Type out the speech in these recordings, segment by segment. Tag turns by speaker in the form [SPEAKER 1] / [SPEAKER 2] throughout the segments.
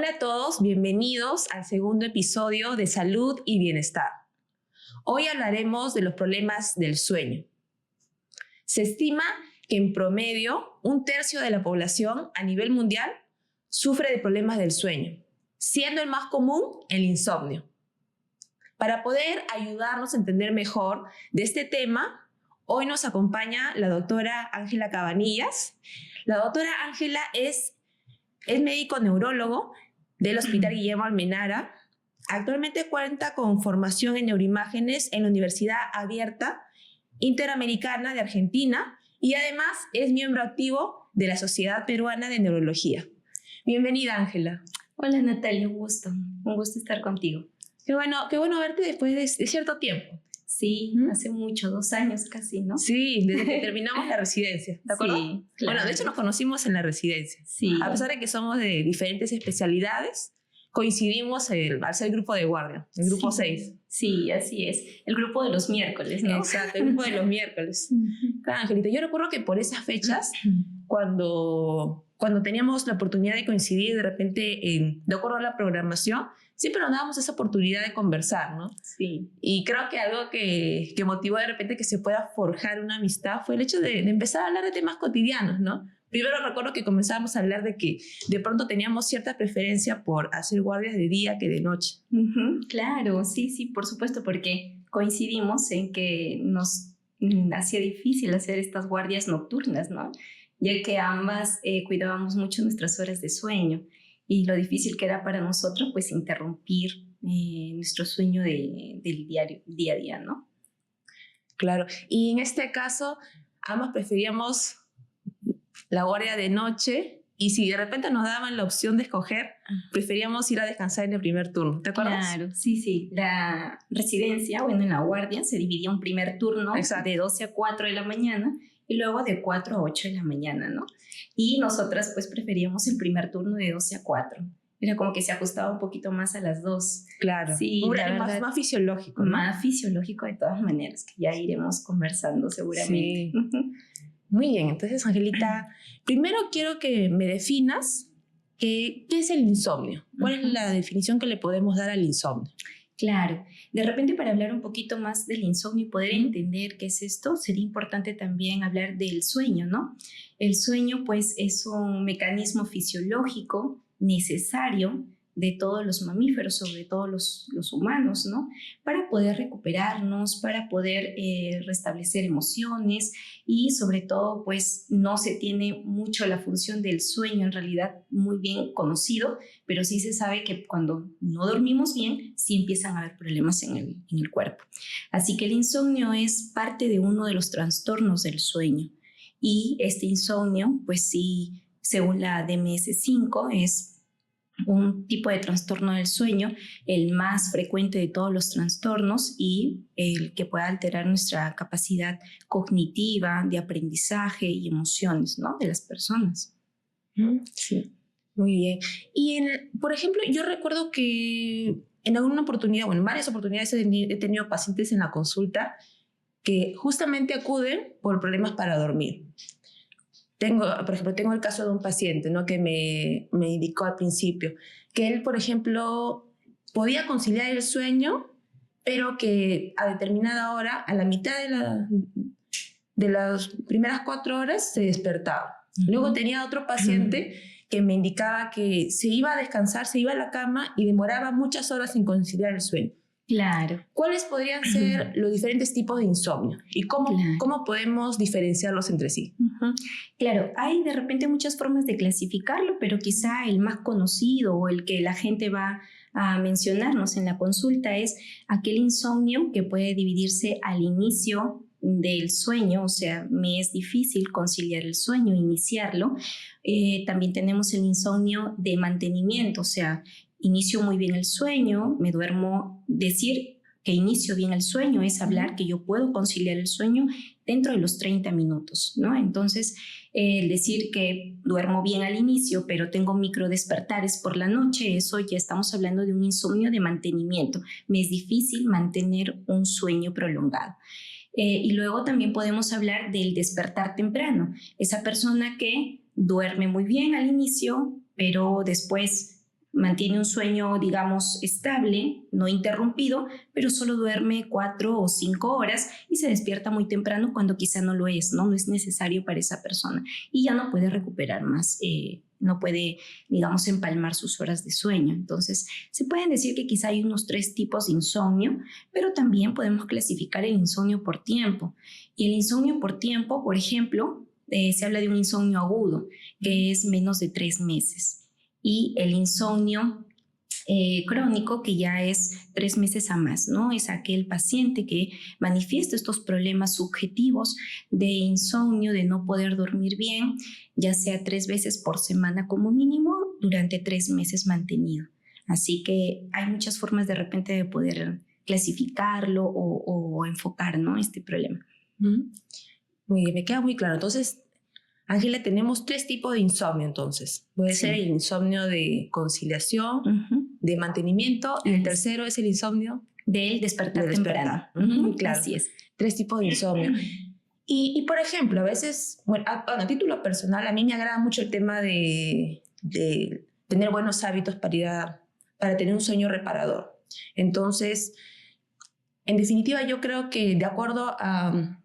[SPEAKER 1] Hola a todos, bienvenidos al segundo episodio de Salud y Bienestar. Hoy hablaremos de los problemas del sueño. Se estima que en promedio 1/3 de la población a nivel mundial sufre de problemas del sueño, siendo el más común el insomnio. Para poder ayudarnos a entender mejor de este tema, hoy nos acompaña la doctora Ángela Cabanillas. La doctora Ángela es médico neurólogo del Hospital Guillermo Almenara. Actualmente cuenta con formación en neuroimágenes en la Universidad Abierta Interamericana de Argentina y además es miembro activo de la Sociedad Peruana de Neurología. Bienvenida, Ángela.
[SPEAKER 2] Hola, Natalia, un gusto estar contigo.
[SPEAKER 1] Qué bueno verte después de cierto tiempo.
[SPEAKER 2] Sí, hace mucho, 2 años casi, ¿no?
[SPEAKER 1] Sí, desde que terminamos la residencia, ¿te acuerdas?
[SPEAKER 2] Sí, claro.
[SPEAKER 1] Bueno, de hecho nos conocimos en la residencia.
[SPEAKER 2] Sí.
[SPEAKER 1] A pesar de que somos de diferentes especialidades, coincidimos al ser grupo de guardia, el grupo 6.
[SPEAKER 2] Sí, así es. El grupo de los miércoles, ¿no?
[SPEAKER 1] Exacto, el grupo de los miércoles. Claro, Angelita, yo recuerdo que por esas fechas, cuando teníamos la oportunidad de coincidir de repente, de acuerdo a la programación, siempre nos dábamos esa oportunidad de conversar, ¿no?
[SPEAKER 2] Sí.
[SPEAKER 1] Y creo que algo que motivó de repente que se pueda forjar una amistad fue el hecho de empezar a hablar de temas cotidianos, ¿no? Primero recuerdo que comenzábamos a hablar de que de pronto teníamos cierta preferencia por hacer guardias de día que de noche.
[SPEAKER 2] Claro, sí, por supuesto, porque coincidimos en que nos hacía difícil hacer estas guardias nocturnas, ¿no? Ya que ambas cuidábamos mucho nuestras horas de sueño y lo difícil que era para nosotros pues interrumpir nuestro sueño del día a día, ¿no?
[SPEAKER 1] Claro, y en este caso ambas preferíamos la guardia de noche y si de repente nos daban la opción de escoger, preferíamos ir a descansar en el primer turno, ¿te acuerdas?
[SPEAKER 2] Claro, sí. La residencia, en la guardia se dividía un primer turno. Exacto. De 12 a 4 de la mañana y luego de 4 a 8 de la mañana, ¿no? Y nosotras pues preferíamos el primer turno de 12 a 4. Era como que se ajustaba un poquito más a las 2.
[SPEAKER 1] Claro,
[SPEAKER 2] sí,
[SPEAKER 1] más fisiológico, ¿no?
[SPEAKER 2] Más fisiológico de todas maneras, que ya iremos conversando seguramente.
[SPEAKER 1] Sí. Muy bien, entonces Angelita, primero quiero que me definas qué es el insomnio. ¿Cuál es la definición que le podemos dar al insomnio?
[SPEAKER 2] Claro, de repente para hablar un poquito más del insomnio y poder entender qué es esto, sería importante también hablar del sueño, ¿no? El sueño pues es un mecanismo fisiológico necesario de todos los mamíferos, sobre todo los humanos, ¿no? Para poder recuperarnos, para poder restablecer emociones y sobre todo, pues no se tiene mucho la función del sueño en realidad muy bien conocido, pero sí se sabe que cuando no dormimos bien, sí empiezan a haber problemas en el cuerpo. Así que el insomnio es parte de uno de los trastornos del sueño y este insomnio, pues sí, según la DMS-5, es un tipo de trastorno del sueño, el más frecuente de todos los trastornos y el que puede alterar nuestra capacidad cognitiva, de aprendizaje y emociones, ¿no? De las personas.
[SPEAKER 1] Sí, muy bien. Y por ejemplo, yo recuerdo que en alguna oportunidad, en varias oportunidades he tenido pacientes en la consulta que justamente acuden por problemas para dormir. Por ejemplo, tengo el caso de un paciente, ¿no? Que me indicó al principio que él, por ejemplo, podía conciliar el sueño, pero que a determinada hora, a la mitad de las primeras 4 horas, se despertaba. Luego tenía otro paciente que me indicaba que se iba a descansar, se iba a la cama y demoraba muchas horas en conciliar el sueño.
[SPEAKER 2] Claro.
[SPEAKER 1] ¿Cuáles podrían ser los diferentes tipos de insomnio? ¿Y cómo podemos diferenciarlos entre sí?
[SPEAKER 2] Claro, hay de repente muchas formas de clasificarlo, pero quizá el más conocido o el que la gente va a mencionarnos en la consulta es aquel insomnio que puede dividirse al inicio del sueño, o sea, me es difícil conciliar el sueño, iniciarlo. También tenemos el insomnio de mantenimiento, o sea, inicio muy bien el sueño, me duermo. Decir que inicio bien el sueño es hablar que yo puedo conciliar el sueño dentro de los 30 minutos, ¿no? Entonces, decir que duermo bien al inicio, pero tengo micro despertares por la noche, eso ya estamos hablando de un insomnio de mantenimiento. Me es difícil mantener un sueño prolongado. Y luego también podemos hablar del despertar temprano. Esa persona que duerme muy bien al inicio, pero después mantiene un sueño, digamos, estable, no interrumpido, pero solo duerme 4 o 5 horas y se despierta muy temprano cuando quizá no lo es, ¿no? No es necesario para esa persona y ya no puede recuperar más, no puede, digamos, empalmar sus horas de sueño. Entonces, se pueden decir que quizá hay unos 3 tipos de insomnio, pero también podemos clasificar el insomnio por tiempo. Y el insomnio por tiempo, por ejemplo, se habla de un insomnio agudo, que es menos de 3 meses. Y el insomnio crónico, que ya es 3 meses a más, ¿no? Es aquel paciente que manifiesta estos problemas subjetivos de insomnio, de no poder dormir bien, ya sea 3 veces por semana como mínimo, durante 3 meses mantenido. Así que hay muchas formas de repente de poder clasificarlo o enfocar, ¿no? Este problema.
[SPEAKER 1] Muy bien, me queda muy claro. Entonces, Ángela, tenemos 3 tipos de insomnio entonces. Puede ser el insomnio de conciliación, de mantenimiento, y el tercero es el insomnio
[SPEAKER 2] del despertar temprano.
[SPEAKER 1] Claro,
[SPEAKER 2] así es.
[SPEAKER 1] 3 tipos de insomnio. Y por ejemplo, a veces, bueno, a título personal, a mí me agrada mucho el tema de tener buenos hábitos para tener un sueño reparador. Entonces, en definitiva, yo creo que de acuerdo a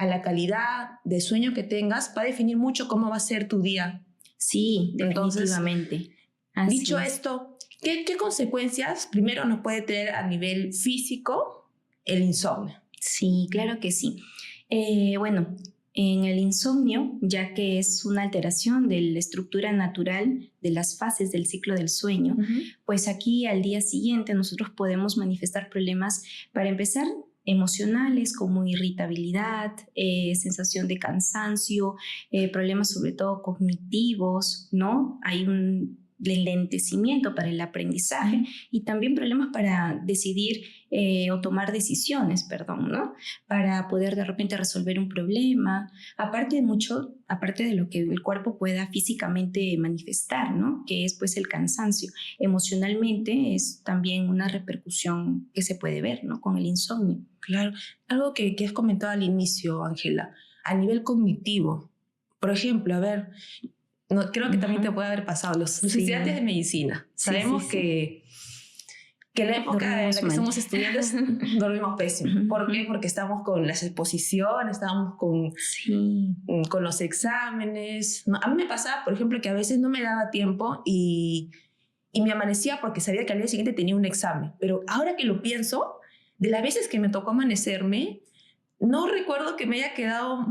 [SPEAKER 1] la calidad de sueño que tengas, va a definir mucho cómo va a ser tu día.
[SPEAKER 2] Sí, definitivamente.
[SPEAKER 1] Entonces, dicho esto, ¿qué consecuencias primero nos puede tener a nivel físico el insomnio?
[SPEAKER 2] Sí, claro que sí. Bueno, en el insomnio, ya que es una alteración de la estructura natural de las fases del ciclo del sueño, pues aquí al día siguiente nosotros podemos manifestar problemas, para empezar, emocionales como irritabilidad, sensación de cansancio, problemas sobre todo cognitivos, ¿no? Hay un lentecimiento para el aprendizaje y también problemas para decidir o tomar decisiones, ¿no? Para poder de repente resolver un problema, aparte de lo que el cuerpo pueda físicamente manifestar, ¿no? Que es pues el cansancio. Emocionalmente es también una repercusión que se puede ver, ¿no? Con el insomnio.
[SPEAKER 1] Claro, algo que has comentado al inicio, Ángela, a nivel cognitivo. Por ejemplo, a ver, creo que también te puede haber pasado. Los estudiantes de medicina, sabemos que la época en la que somos estudiantes dormimos pésimo. ¿Por qué? Porque estamos con las exposiciones, estamos con los exámenes. A mí me pasaba, por ejemplo, que a veces no me daba tiempo y me amanecía porque sabía que al día siguiente tenía un examen. Pero ahora que lo pienso, de las veces que me tocó amanecerme, no recuerdo que me haya quedado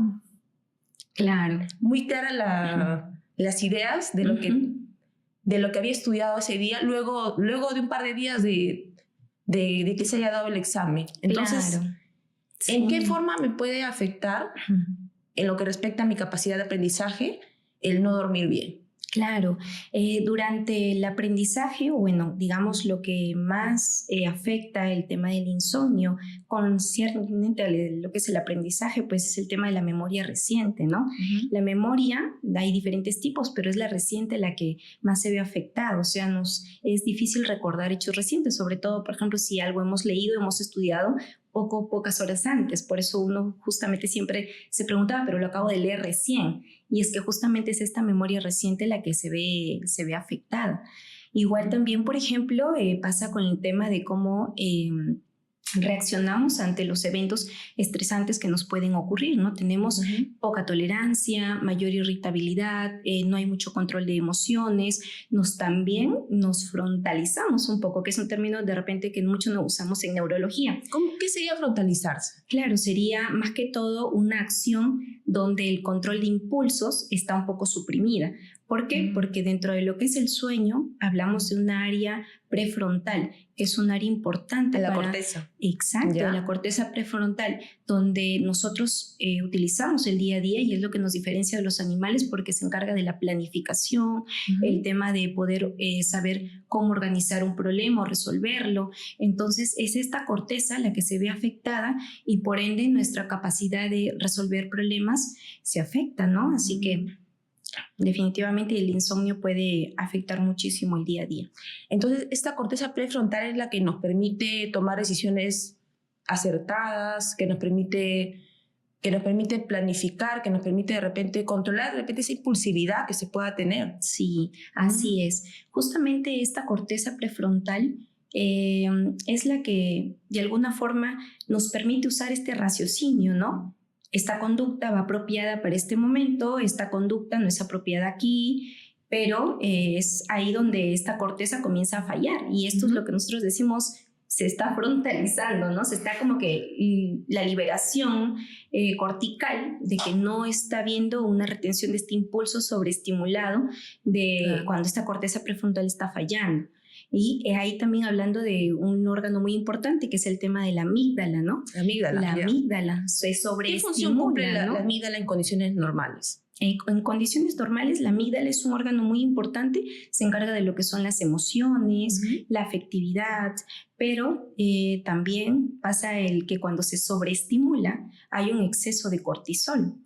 [SPEAKER 1] muy clara las ideas de lo que había estudiado ese día, luego de un par de días de que se haya dado el examen. Entonces, ¿en qué forma me puede afectar en lo que respecta a mi capacidad de aprendizaje el no dormir bien?
[SPEAKER 2] Claro, durante el aprendizaje, o bueno, digamos lo que más afecta el tema del insomnio concernente lo que es el aprendizaje, pues es el tema de la memoria reciente, ¿no? La memoria, hay diferentes tipos, pero es la reciente la que más se ve afectada, o sea, es difícil recordar hechos recientes, sobre todo, por ejemplo, si algo hemos leído, hemos estudiado, pocas horas antes. Por eso uno justamente siempre se preguntaba, pero lo acabo de leer recién. Y es que justamente es esta memoria reciente la que se ve afectada. Igual también, por ejemplo, pasa con el tema de cómo reaccionamos ante los eventos estresantes que nos pueden ocurrir, ¿no? Tenemos poca tolerancia, mayor irritabilidad, no hay mucho control de emociones, también nos frontalizamos un poco, que es un término de repente que mucho no usamos en neurología.
[SPEAKER 1] ¿Qué sería frontalizarse?
[SPEAKER 2] Claro, sería más que todo una acción donde el control de impulsos está un poco suprimida. ¿Por qué? Porque dentro de lo que es el sueño hablamos de un área prefrontal, que es un área importante
[SPEAKER 1] de la corteza.
[SPEAKER 2] Exacto, de la corteza prefrontal, donde nosotros utilizamos el día a día y es lo que nos diferencia de los animales porque se encarga de la planificación, el tema de poder saber cómo organizar un problema o resolverlo. Entonces es esta corteza la que se ve afectada y por ende nuestra capacidad de resolver problemas se afecta, ¿no? Así que definitivamente el insomnio puede afectar muchísimo el día a día.
[SPEAKER 1] Entonces, esta corteza prefrontal es la que nos permite tomar decisiones acertadas, que nos permite que nos permite planificar, que nos permite de repente controlar de repente esa impulsividad que se pueda tener.
[SPEAKER 2] Sí, así es. Justamente esta corteza prefrontal es la que de alguna forma nos permite usar este raciocinio, ¿no? Esta conducta va apropiada para este momento, esta conducta no es apropiada aquí, pero es ahí donde esta corteza comienza a fallar. Y esto es lo que nosotros decimos, se está frontalizando, ¿no? Se está como que la liberación cortical de que no está habiendo una retención de este impulso sobreestimulado de cuando esta corteza prefrontal está fallando. Y ahí también hablando de un órgano muy importante que es el tema de la amígdala, ¿no? La amígdala se sobreestimula.
[SPEAKER 1] ¿Qué función cumple
[SPEAKER 2] ¿no?
[SPEAKER 1] la amígdala en condiciones normales?
[SPEAKER 2] En condiciones normales, la amígdala es un órgano muy importante, se encarga de lo que son las emociones, la afectividad, pero también pasa el que cuando se sobreestimula hay un exceso de cortisol.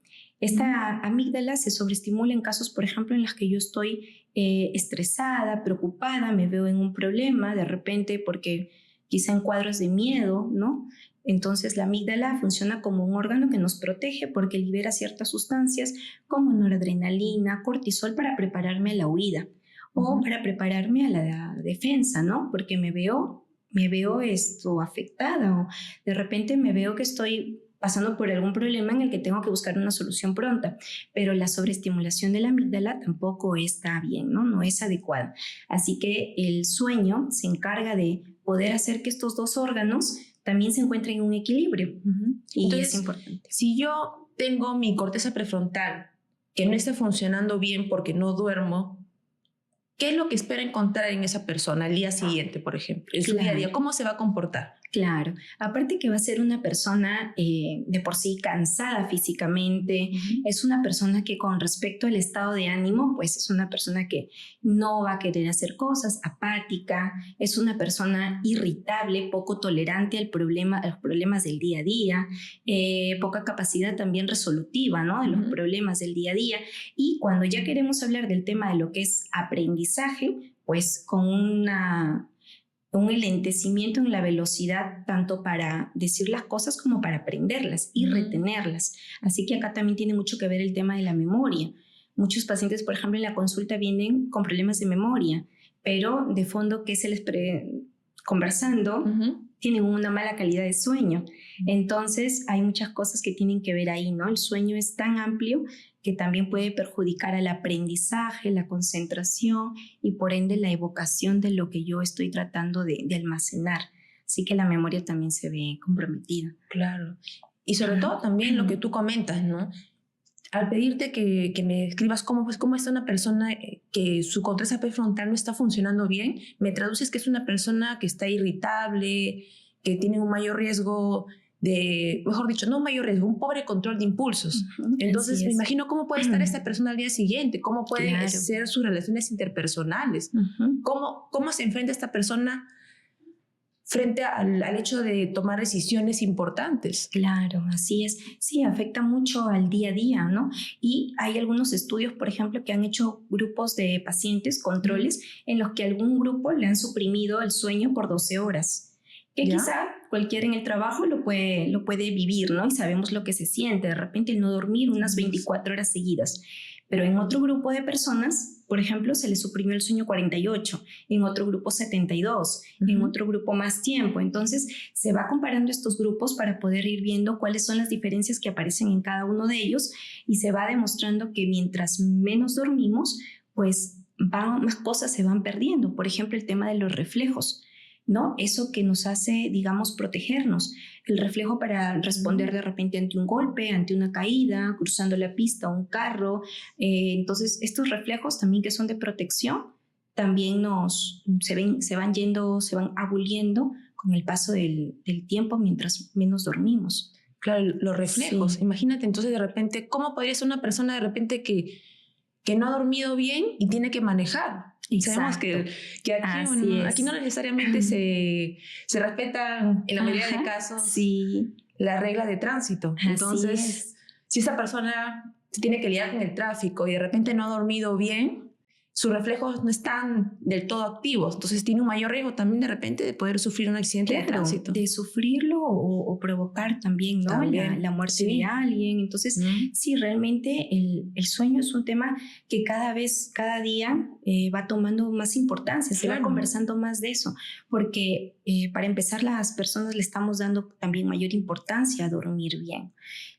[SPEAKER 2] Esta amígdala se sobreestimula en casos, por ejemplo, en los que yo estoy estresada, preocupada, me veo en un problema de repente porque quizá en cuadros de miedo, ¿no? Entonces la amígdala funciona como un órgano que nos protege porque libera ciertas sustancias como noradrenalina, cortisol para prepararme a la huida o para prepararme a la defensa, ¿no? Porque me veo esto afectada o de repente me veo que estoy pasando por algún problema en el que tengo que buscar una solución pronta, pero la sobreestimulación de la amígdala tampoco está bien, ¿no? No es adecuada. Así que el sueño se encarga de poder hacer que estos dos órganos también se encuentren en un equilibrio. Y
[SPEAKER 1] entonces,
[SPEAKER 2] es importante.
[SPEAKER 1] Si yo tengo mi corteza prefrontal que no está funcionando bien porque no duermo, ¿qué es lo que espera encontrar en esa persona al día siguiente, por ejemplo? En su día a día, ¿cómo se va a comportar?
[SPEAKER 2] Claro, aparte que va a ser una persona de por sí cansada físicamente, es una persona que con respecto al estado de ánimo, pues es una persona que no va a querer hacer cosas, apática, es una persona irritable, poco tolerante a los problemas del día a día, poca capacidad también resolutiva, ¿no? De los problemas del día a día. Y cuando ya queremos hablar del tema de lo que es aprendizaje, pues con un enlentecimiento en la velocidad tanto para decir las cosas como para aprenderlas y retenerlas. Así que acá también tiene mucho que ver el tema de la memoria. Muchos pacientes, por ejemplo, en la consulta vienen con problemas de memoria, pero de fondo, ¿qué se les conversando? Tienen una mala calidad de sueño. Entonces, hay muchas cosas que tienen que ver ahí, ¿no? El sueño es tan amplio que también puede perjudicar al aprendizaje, la concentración y por ende la evocación de lo que yo estoy tratando de almacenar. Así que la memoria también se ve comprometida.
[SPEAKER 1] Claro. Y sobre todo también lo que tú comentas, ¿no? Al pedirte que me escribas cómo está una persona que su corteza prefrontal no está funcionando bien, me traduces que es una persona que está irritable, que tiene un mayor riesgo mejor dicho, no un mayor riesgo, un pobre control de impulsos. Entonces me imagino cómo puede estar esta persona al día siguiente, cómo pueden ser sus relaciones interpersonales, cómo se enfrenta esta persona frente al hecho de tomar decisiones importantes.
[SPEAKER 2] Claro, así es. Sí, afecta mucho al día a día, ¿no? Y hay algunos estudios, por ejemplo, que han hecho grupos de pacientes, controles, en los que algún grupo le han suprimido el sueño por 12 horas. Que quizá cualquiera en el trabajo lo puede vivir, ¿no? Y sabemos lo que se siente, de repente el no dormir unas 24 horas seguidas. Pero en otro grupo de personas, por ejemplo, se les suprimió el sueño 48, en otro grupo 72, en otro grupo más tiempo. Entonces, se va comparando estos grupos para poder ir viendo cuáles son las diferencias que aparecen en cada uno de ellos y se va demostrando que mientras menos dormimos, pues más cosas se van perdiendo. Por ejemplo, el tema de los reflejos, ¿no? Eso que nos hace, digamos, protegernos. El reflejo para responder de repente ante un golpe, ante una caída, cruzando la pista, un carro. Entonces, estos reflejos también que son de protección, también se van aboliendo con el paso del tiempo mientras menos dormimos.
[SPEAKER 1] Claro, los reflejos. Sí. Imagínate, entonces, de repente, ¿cómo podría ser una persona de repente que no ha dormido bien y tiene que manejar? Sabemos que aquí no necesariamente se respeta en la mayoría de casos la regla de tránsito. Entonces, si esa persona se tiene que lidiar con el tráfico y de repente no ha dormido bien sus reflejos no están del todo activos, entonces tiene un mayor riesgo también de repente de poder sufrir un accidente de tránsito.
[SPEAKER 2] De sufrirlo o provocar también, ¿no?
[SPEAKER 1] También,
[SPEAKER 2] La muerte
[SPEAKER 1] sí.
[SPEAKER 2] de alguien. Entonces, sí, realmente el sueño es un tema que cada día va tomando más importancia, se va conversando más de eso, porque para empezar las personas le estamos dando también mayor importancia a dormir bien,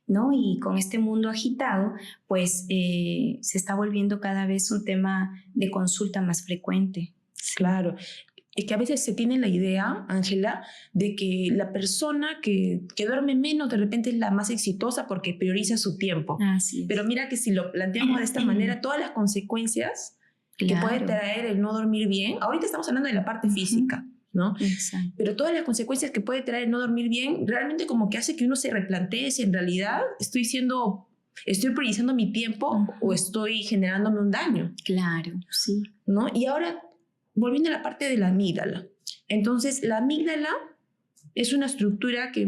[SPEAKER 2] ¿no? Y con este mundo agitado, pues se está volviendo cada vez un tema de consulta más frecuente.
[SPEAKER 1] Sí. Claro. Es que a veces se tiene la idea, Ángela, de que la persona que duerme menos de repente es la más exitosa porque prioriza su tiempo.
[SPEAKER 2] Así es.
[SPEAKER 1] Pero mira que si lo planteamos de esta manera, todas las consecuencias que puede traer el no dormir bien, ahorita estamos hablando de la parte física, ¿no?
[SPEAKER 2] Exacto.
[SPEAKER 1] Pero todas las consecuencias que puede traer el no dormir bien, realmente como que hace que uno se replantee si en realidad estoy priorizando mi tiempo o estoy generándome un daño.
[SPEAKER 2] Claro, sí.
[SPEAKER 1] ¿No? Y ahora, volviendo a la parte de la amígdala. Entonces, la amígdala es una estructura que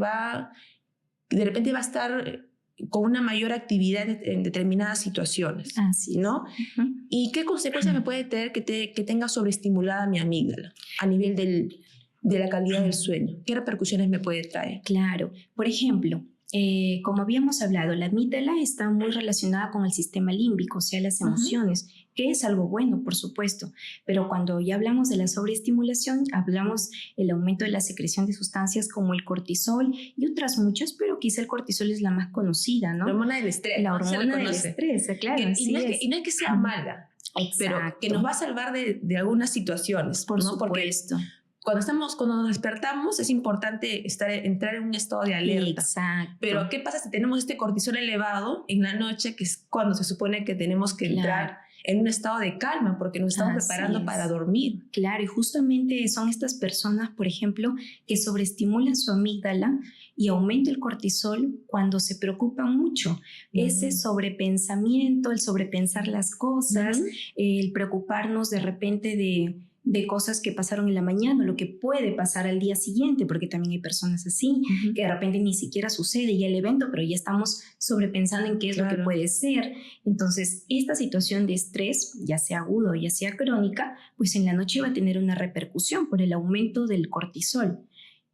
[SPEAKER 1] de repente va a estar con una mayor actividad en determinadas situaciones.
[SPEAKER 2] Así es.
[SPEAKER 1] ¿No? ¿Y qué consecuencias me puede tener que tenga sobreestimulada mi amígdala a nivel de la calidad del sueño? ¿Qué repercusiones me puede traer?
[SPEAKER 2] Claro. Por ejemplo, como habíamos hablado, la amígdala está muy relacionada con el sistema límbico, o sea, las emociones, que es algo bueno, por supuesto, pero cuando ya hablamos de la sobreestimulación, hablamos del aumento de la secreción de sustancias como el cortisol y otras muchas, pero quizá el cortisol es la más conocida, ¿no?
[SPEAKER 1] La hormona del estrés.
[SPEAKER 2] La hormona del estrés, claro.
[SPEAKER 1] Y no es que sea mala, pero que nos va a salvar de algunas situaciones.
[SPEAKER 2] Por
[SPEAKER 1] ¿no?
[SPEAKER 2] supuesto.
[SPEAKER 1] Porque cuando nos despertamos es importante entrar en un estado de alerta.
[SPEAKER 2] Exacto.
[SPEAKER 1] Pero ¿qué pasa si tenemos este cortisol elevado en la noche, que es cuando se supone que tenemos que entrar en un estado de calma porque nos estamos preparando para dormir?
[SPEAKER 2] Claro, y justamente son estas personas, por ejemplo, que sobreestimulan su amígdala y aumenta el cortisol cuando se preocupan mucho. Ese sobrepensamiento, el sobrepensar las cosas, el preocuparnos de repente de cosas que pasaron en la mañana, lo que puede pasar al día siguiente, porque también hay personas así, que de repente ni siquiera sucede ya el evento, pero ya estamos sobrepensando en qué es lo que puede ser. Entonces, esta situación de estrés, ya sea agudo o ya sea crónica, pues en la noche va a tener una repercusión por el aumento del cortisol,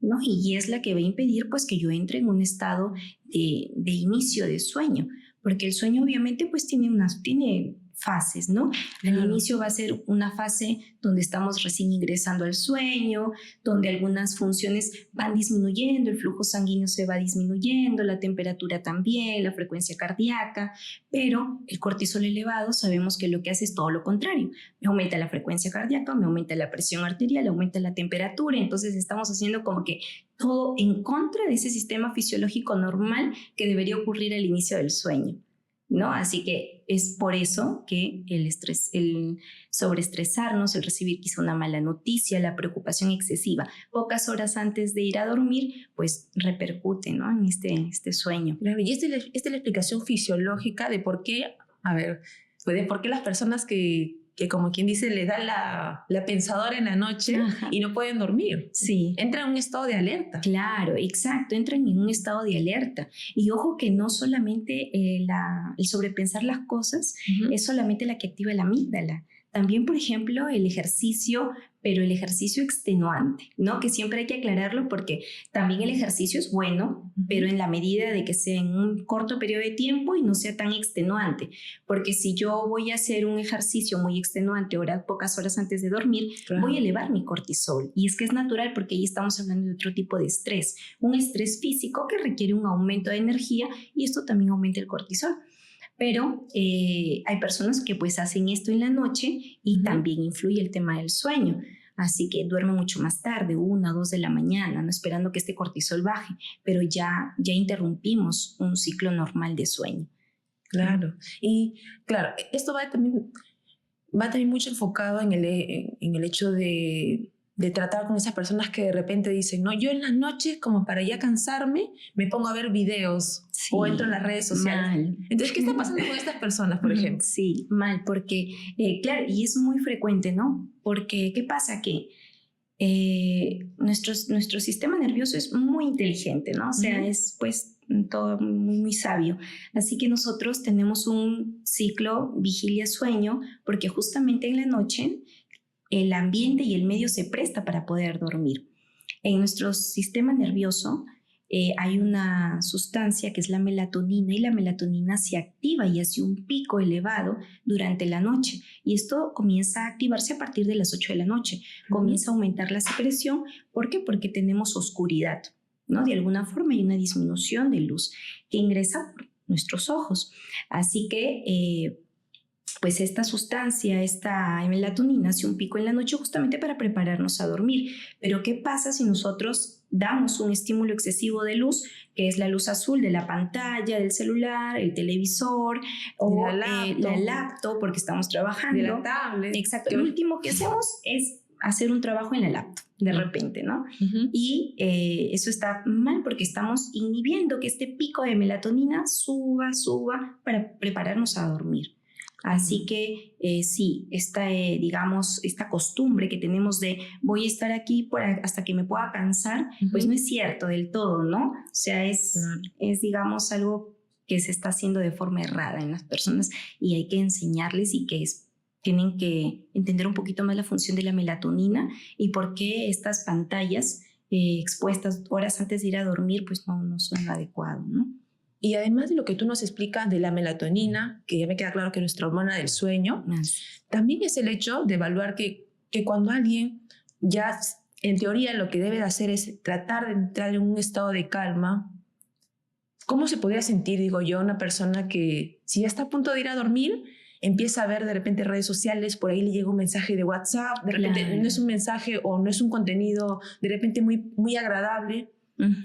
[SPEAKER 2] ¿no? Y es la que va a impedir pues que yo entre en un estado de inicio de sueño, porque el sueño obviamente pues tiene fases, ¿no? Al inicio va a ser una fase donde estamos recién ingresando al sueño, donde algunas funciones van disminuyendo, el flujo sanguíneo se va disminuyendo, la temperatura también, la frecuencia cardíaca, pero el cortisol elevado sabemos que lo que hace es todo lo contrario. Me aumenta la frecuencia cardíaca, me aumenta la presión arterial, aumenta la temperatura, entonces estamos haciendo como que todo en contra de ese sistema fisiológico normal que debería ocurrir al inicio del sueño, ¿no? Así que es por eso que el estrés, el sobreestresarnos, el recibir quizá una mala noticia, la preocupación excesiva, pocas horas antes de ir a dormir, pues repercute, ¿no? En este sueño.
[SPEAKER 1] Claro, y esta es la explicación fisiológica de por qué, de por qué las personas que como quien dice, le da la pensadora en la noche y no pueden dormir.
[SPEAKER 2] Sí.
[SPEAKER 1] Entran en un estado de alerta.
[SPEAKER 2] Claro, exacto, entran en un estado de alerta. Y ojo que no solamente el sobrepensar las cosas es solamente la que activa la amígdala. También, por ejemplo, el ejercicio, pero el ejercicio extenuante, ¿no? Que siempre hay que aclararlo porque también el ejercicio es bueno, pero en la medida de que sea en un corto periodo de tiempo y no sea tan extenuante. Porque si yo voy a hacer un ejercicio muy extenuante, pocas horas antes de dormir, voy a elevar mi cortisol. Y es que es natural porque ahí estamos hablando de otro tipo de estrés. Un estrés físico que requiere un aumento de energía y esto también aumenta el cortisol. Pero hay personas que pues hacen esto en la noche y también influye el tema del sueño. Así que duermen mucho más tarde, 1 o 2 de la mañana, no esperando que este cortisol baje, pero ya interrumpimos un ciclo normal de sueño.
[SPEAKER 1] Claro. Y claro, esto va también mucho enfocado en el hecho de tratar con esas personas que de repente dicen, no, yo en las noches como para ya cansarme me pongo a ver videos o entro en las redes sociales.
[SPEAKER 2] Mal.
[SPEAKER 1] Entonces, ¿qué está pasando con estas personas, por ejemplo?
[SPEAKER 2] Sí, mal, porque claro, y es muy frecuente, ¿no? Porque, ¿qué pasa? Que nuestro sistema nervioso es muy inteligente, ¿no? O sea, es pues todo muy, muy sabio. Así que nosotros tenemos un ciclo vigilia-sueño porque justamente en la noche el ambiente y el medio se presta para poder dormir. En nuestro sistema nervioso hay una sustancia que es la melatonina y la melatonina se activa y hace un pico elevado durante la noche y esto comienza a activarse a partir de las 8 de la noche. Comienza a aumentar la secreción. ¿Por qué? Porque tenemos oscuridad, ¿no? De alguna forma hay una disminución de luz que ingresa por nuestros ojos. Así que pues esta sustancia, esta melatonina, hace un pico en la noche justamente para prepararnos a dormir. Pero ¿qué pasa si nosotros damos un estímulo excesivo de luz, que es la luz azul de la pantalla, del celular, el televisor o la laptop, porque estamos trabajando?
[SPEAKER 1] De la tablet.
[SPEAKER 2] Exacto. Lo último que hacemos es hacer un trabajo en la laptop, de repente, ¿no? Y eso está mal porque estamos inhibiendo que este pico de melatonina suba para prepararnos a dormir. Así que sí, digamos, esta costumbre que tenemos de voy a estar aquí hasta que me pueda cansar, pues no es cierto del todo, ¿no? O sea, es, digamos, algo que se está haciendo de forma errada en las personas y hay que enseñarles y que tienen que entender un poquito más la función de la melatonina y por qué estas pantallas expuestas horas antes de ir a dormir, pues no son lo adecuado, ¿no?
[SPEAKER 1] Y además de lo que tú nos explicas de la melatonina, que ya me queda claro que es nuestra hormona del sueño, también es el hecho de evaluar que cuando alguien ya, en teoría, lo que debe de hacer es tratar de entrar en un estado de calma, ¿cómo se podría sentir, digo yo, una persona que si ya está a punto de ir a dormir, empieza a ver de repente redes sociales, por ahí le llega un mensaje de WhatsApp, de repente no es un mensaje o no es un contenido de repente muy, muy agradable,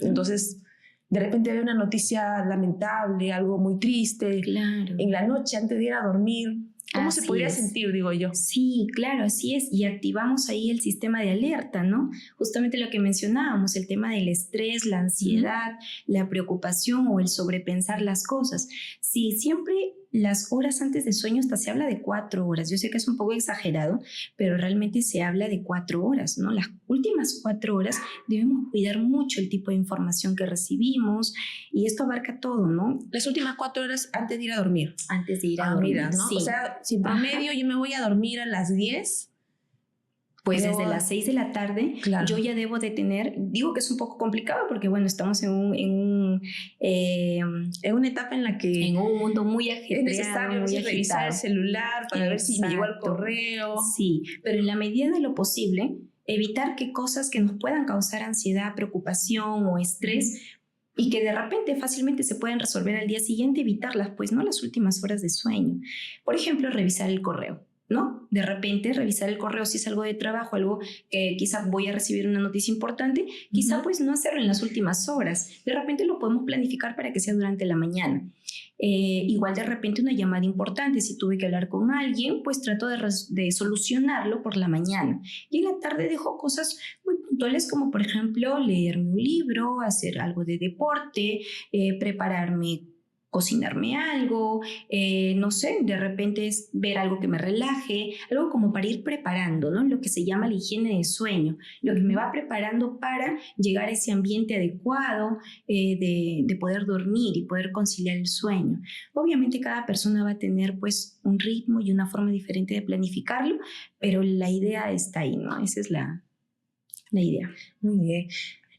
[SPEAKER 1] entonces de repente ve una noticia lamentable, algo muy triste, en la noche antes de ir a dormir, ¿cómo se podría sentir, digo yo?
[SPEAKER 2] Sí, claro, así es, y activamos ahí el sistema de alerta, ¿no? Justamente lo que mencionábamos, el tema del estrés, la ansiedad, la preocupación o el sobrepensar las cosas. Sí, siempre las horas antes de sueño hasta se habla de 4 horas. Yo sé que es un poco exagerado, pero realmente se habla de 4 horas, ¿no? Las últimas 4 horas debemos cuidar mucho el tipo de información que recibimos y esto abarca todo, ¿no?
[SPEAKER 1] Las últimas 4 horas antes de ir a dormir.
[SPEAKER 2] Antes de ir a dormir,
[SPEAKER 1] mira, ¿no?
[SPEAKER 2] Sí.
[SPEAKER 1] O sea, si en promedio yo me voy a dormir a las 10,
[SPEAKER 2] pues desde las 6 de la tarde yo ya debo de tener, digo que es un poco complicado porque bueno, estamos en
[SPEAKER 1] una etapa en la que
[SPEAKER 2] en un mundo muy ajetreado,
[SPEAKER 1] es necesario
[SPEAKER 2] muy
[SPEAKER 1] revisar el celular para ver si me llegó el correo.
[SPEAKER 2] Sí, pero en la medida de lo posible, evitar que cosas que nos puedan causar ansiedad, preocupación o estrés y que de repente fácilmente se pueden resolver al día siguiente, evitarlas, pues no las últimas horas de sueño. Por ejemplo, revisar el correo, ¿no? De repente revisar el correo si es algo de trabajo, algo que quizá voy a recibir una noticia importante, quizá pues no hacerlo en las últimas horas. De repente lo podemos planificar para que sea durante la mañana. Igual de repente una llamada importante, si tuve que hablar con alguien, pues trato de solucionarlo por la mañana. Y en la tarde dejo cosas muy puntuales como por ejemplo leerme un libro, hacer algo de deporte, cocinarme algo, no sé, de repente es ver algo que me relaje, algo como para ir preparando, ¿no? Lo que se llama la higiene de sueño, lo que me va preparando para llegar a ese ambiente adecuado de poder dormir y poder conciliar el sueño. Obviamente cada persona va a tener pues un ritmo y una forma diferente de planificarlo, pero la idea está ahí, ¿no? Esa es la idea.
[SPEAKER 1] Muy bien.